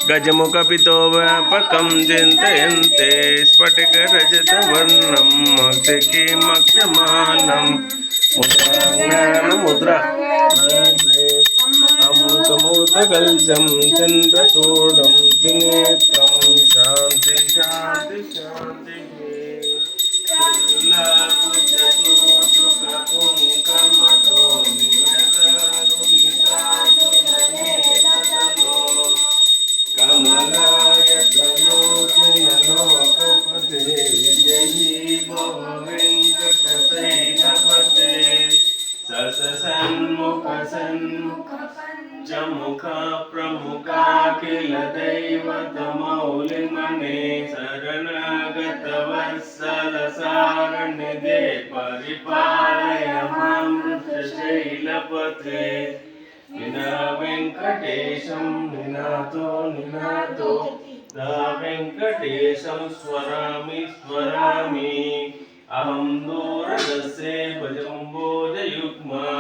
गजमुखपितो व्यापकं चिन्तयन्ते स्फटिकरजतवर्णं मक्षमानं मुद्रा अमृतमूतकल्चं चन्द्रचूडं त्रिनेत्रं शान्ति शान्ति शान्तिः कमलाय कलोचनलोकपते विजयी भव वेङ्कटशैलपते ससन्मुख पंचमुखा प्रमुखा किल दैवतमौलिमने शरणागत वत्सल सारनिधे परिपालय मां वृषशैलपते निना वेंकटेशं निनातो दा वेंकटेशं स्वरामि अहं दूरदर्शे भजम्बोजयुग्मा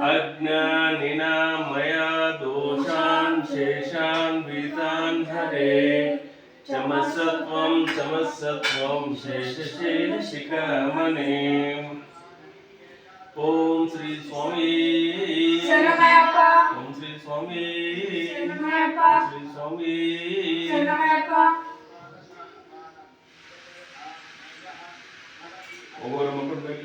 अज्ञानिना मया दोषान् शेषान् वितान् हरे चमत्सत्वं शेषशैलशिखामणे ओम श्री स्वामी शरणमयप्पा ओम श्री स्वामी शरणमयप्पा श्री स्वामी शरणमयप्पा ओवर मकर बैठ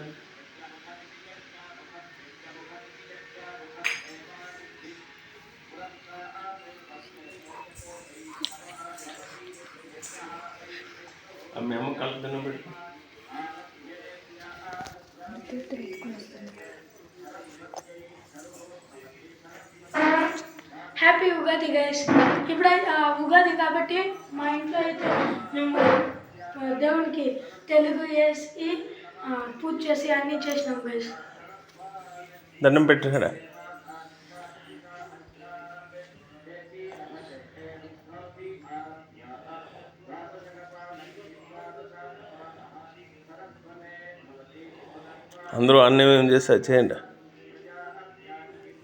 अब మేము కలుపుతున్న बैठ హ్యాపీ ఉగాది గైస్. ఇప్పుడైతే ఉగాది కాబట్టి మా ఇంట్లో అయితే మేము దేవునికి తెలుగు వేసి పూజ చేసి అన్నీ చేసినాం గైస్. దండం పెట్టారా? అందరూ అన్నం ఏం చేస్తారు చేయండి,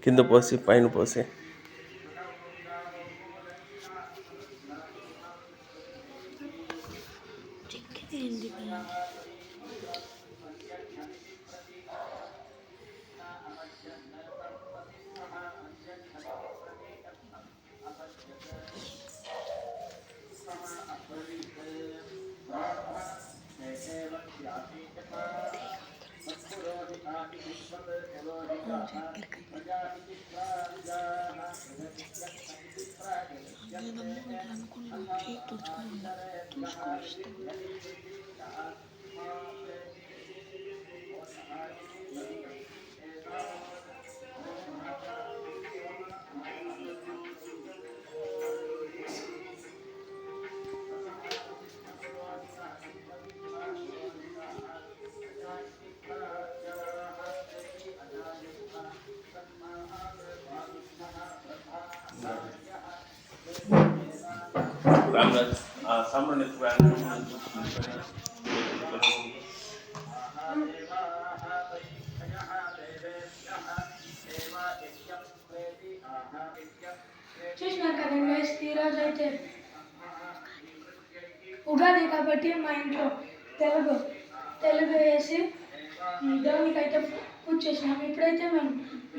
కింద పోసి పైన పోసి. చూసినారు కదండి ఈరోజు అయితే ఉగాది కాబట్టి మా ఇంట్లో తెలుగు వేసి దేవునికి అయితే పూజ చేసినాము. ఇప్పుడైతే మేము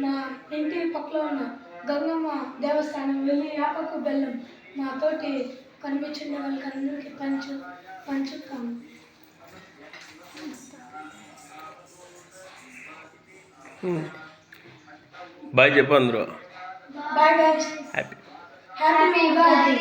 నా ఇంటి పక్కలో ఉన్న గంగమ్మ దేవస్థానం వెళ్ళి యాపకు బెల్లం మా తోటి కనిపించిన వాళ్ళకి అందరికీ పంచుతాము. బాయ్ చెప్పు అందరూ bye guys, happy happy Ugadi.